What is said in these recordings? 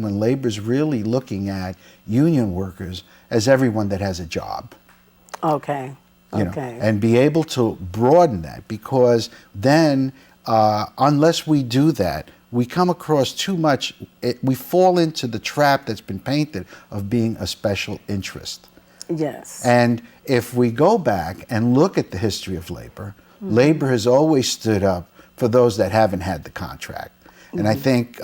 when labor's really looking at union workers as everyone that has a job. Okay. You know, and be able to broaden that, because then unless we do that, we come across too much, we fall into the trap that's been painted of being a special interest. Yes. And if we go back and look at the history of labor, labor has always stood up for those that haven't had the contract. And I think,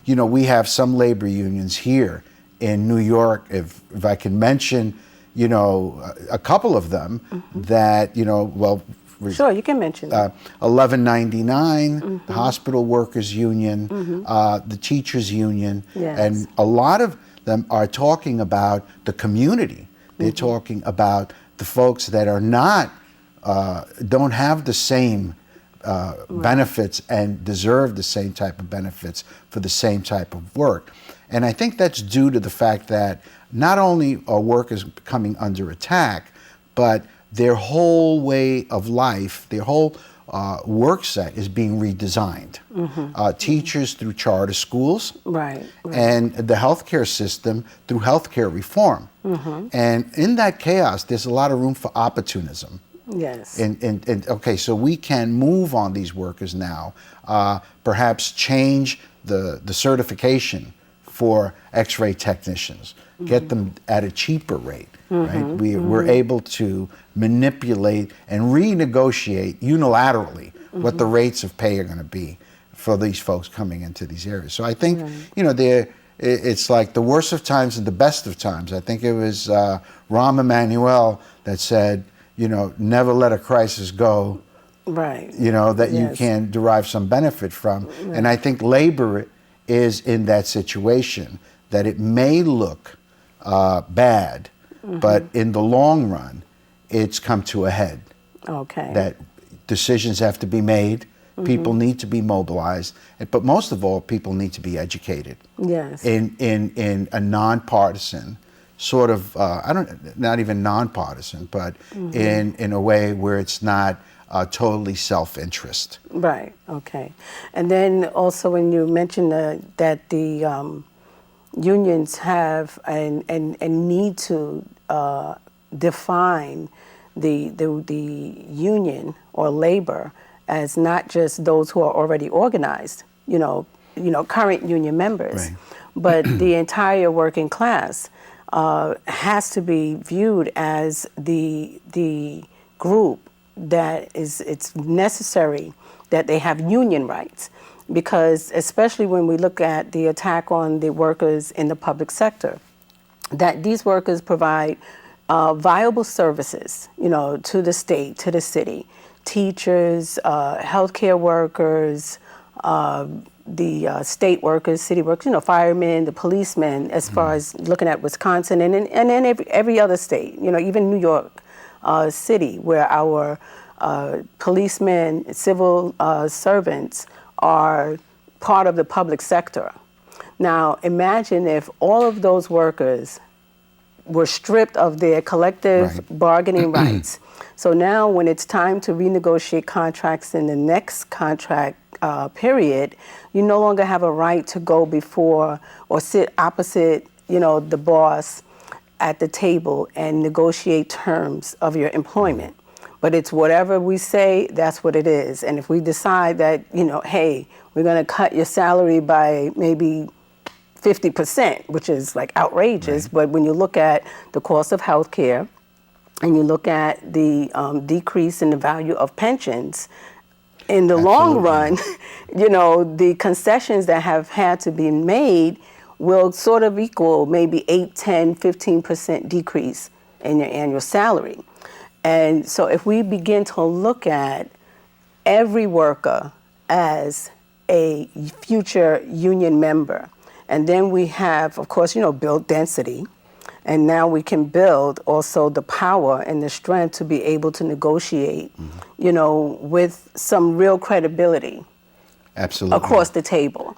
you know, we have some labor unions here in New York, if I can mention, you know, a couple of them that, you know, well, sure, you can mention 1199, the Hospital Workers Union, the Teachers Union, and a lot of them are talking about the community. They're talking about the folks that are not, don't have the same benefits and deserve the same type of benefits for the same type of work. And I think that's due to the fact that not only are workers coming under attack, but their whole way of life, their whole work set is being redesigned. Teachers through charter schools, and the healthcare system through healthcare reform. And in that chaos, there's a lot of room for opportunism. Yes. And okay, so we can move on these workers now, perhaps change the certification for X-ray technicians, get them at a cheaper rate, right? We're able to manipulate and renegotiate unilaterally what the rates of pay are going to be for these folks coming into these areas. So I think, you know, it's like the worst of times and the best of times. I think it was Rahm Emanuel that said, you know, never let a crisis go, you know, that you can derive some benefit from. And I think labor is in that situation, that it may look bad, but in the long run, it's come to a head. That decisions have to be made, people need to be mobilized, but most of all, people need to be educated. In a nonpartisan sort of, not even nonpartisan, but in a way where it's not totally self-interest. Right, okay. And then also when you mentioned that the unions have and need to define the union or labor as not just those who are already organized, you know, current union members, but the entire working class has to be viewed as the group that it's necessary that they have union rights, because especially when we look at the attack on the workers in the public sector, that these workers provide viable services, you know, to the state, to the city, teachers, healthcare workers, the state workers, city workers, you know, firemen, the policemen, as far as looking at Wisconsin and then every other state, you know, even New York City, where our policemen, civil servants are part of the public sector. Now, imagine if all of those workers were stripped of their collective bargaining rights. So now when it's time to renegotiate contracts in the next contract period, you no longer have a right to go before or sit opposite, you know, the boss at the table and negotiate terms of your employment. But it's whatever we say, that's what it is. And if we decide that, you know, hey, we're going to cut your salary by maybe 50%, which is like outrageous. But when you look at the cost of health care and you look at the decrease in the value of pensions, in the long run, you know, the concessions that have had to be made will sort of equal maybe 8, 10, 15% decrease in your annual salary. And so if we begin to look at every worker as a future union member, and then we have, of course, you know, build density, and now we can build also the power and the strength to be able to negotiate, you know, with some real credibility. Across the table.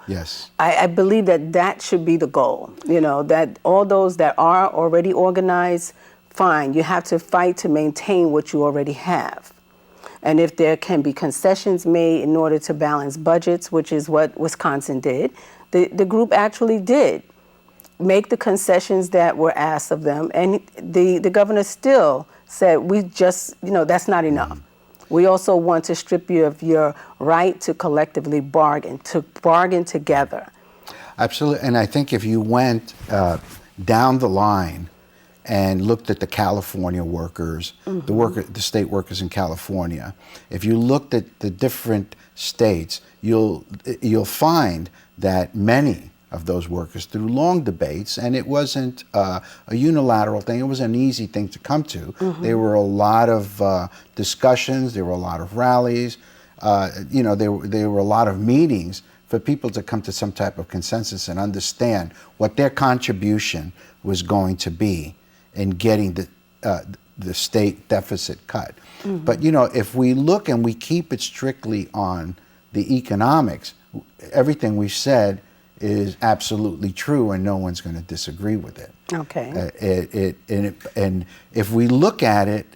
I believe that should be the goal, you know, that all those that are already organized, fine, you have to fight to maintain what you already have. And if there can be concessions made in order to balance budgets, which is what Wisconsin did, the group actually did make the concessions that were asked of them. And the governor still said, we just, that's not enough. We also want to strip you of your right to collectively bargain, to bargain together. Absolutely. And I think if you went down the line and looked at the California workers, the state workers in California, if you looked at the different states, you'll find that many of those workers, through long debates, and it wasn't a unilateral thing, it was an easy thing to come to. There were a lot of discussions, there were a lot of rallies, there were a lot of meetings for people to come to some type of consensus and understand what their contribution was going to be in getting the state deficit cut. But if we look and we keep it strictly on the economics, everything we've said is absolutely true, and no one's going to disagree with it. Okay. And if we look at it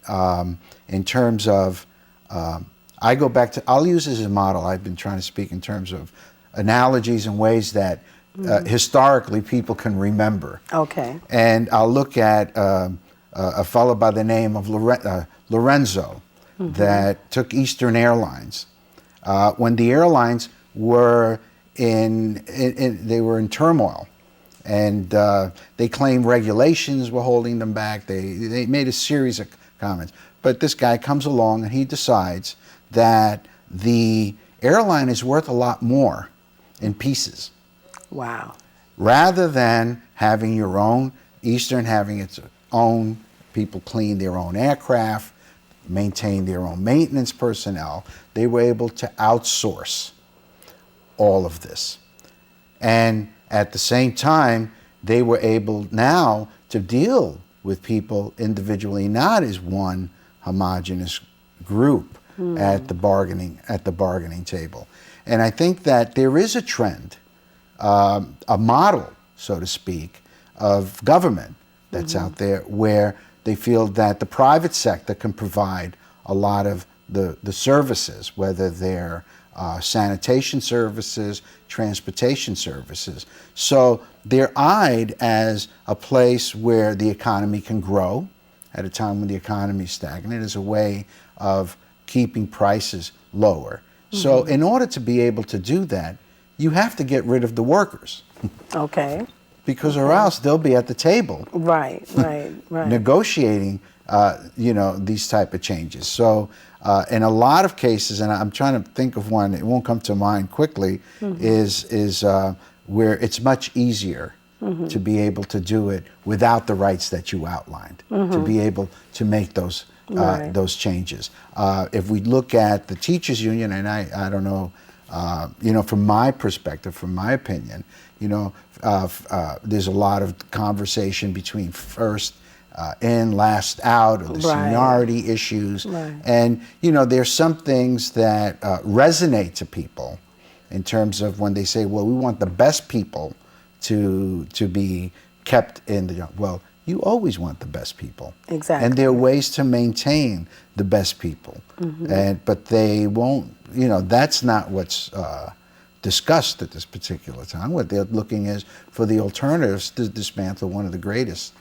in terms of, I go back to, I'll use this as a model. I've been trying to speak in terms of analogies and ways that historically people can remember. Okay. And I'll look at a fellow by the name of Lorenzo that took Eastern Airlines. When the airlines were they were in turmoil, and they claimed regulations were holding them back. They made a series of comments. But this guy comes along and he decides that the airline is worth a lot more in pieces. Wow. Rather than having your own, Eastern having its own people clean their own aircraft, maintain their own maintenance personnel, they were able to outsource all of this. And at the same time, they were able now to deal with people individually, not as one homogeneous group at the bargaining table. And I think that there is a trend, a model, so to speak, of government that's out there where they feel that the private sector can provide a lot of the services, whether they're sanitation services, transportation services. So they're eyed as a place where the economy can grow at a time when the economy is stagnant, as a way of keeping prices lower. So in order to be able to do that, you have to get rid of the workers. Okay. Because or else they'll be at the table. Right. Negotiating, these type of changes. So in a lot of cases, and I'm trying to think of one, it won't come to mind quickly, is where it's much easier to be able to do it without the rights that you outlined, to be able to make those changes. If we look at the teachers union, and I don't know, from my perspective, from my opinion, there's a lot of conversation between first in, last out, or the seniority issues. And, there's some things that resonate to people in terms of when they say, well, we want the best people to be kept in the job. Well, you always want the best people. Exactly. And there are ways to maintain the best people. But they won't, that's not what's discussed at this particular time. What they're looking is for the alternatives to dismantle one of the greatest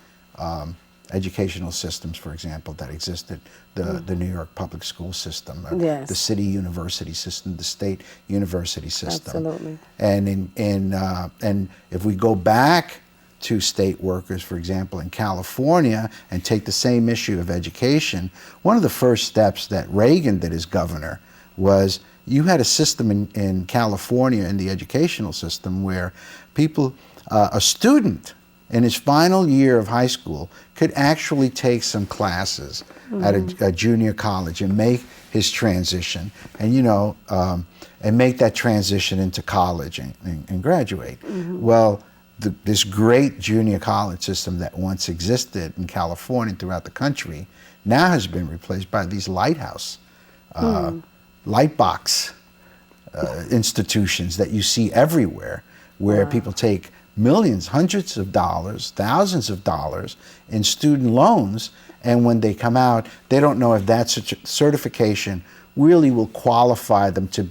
educational systems, for example, that existed, the New York public school system, the city university system, the state university system. Absolutely. And and if we go back to state workers, for example, in California, and take the same issue of education, one of the first steps that Reagan did as governor was you had a system in California in the educational system where people, a student in his final year of high school could actually take some classes at a junior college and make his transition, and and make that transition into college and graduate. Well, this great junior college system that once existed in California and throughout the country now has been replaced by these lighthouse, lightbox institutions that you see everywhere, where people take millions, hundreds of dollars, thousands of dollars in student loans, and when they come out, they don't know if that certification really will qualify them to be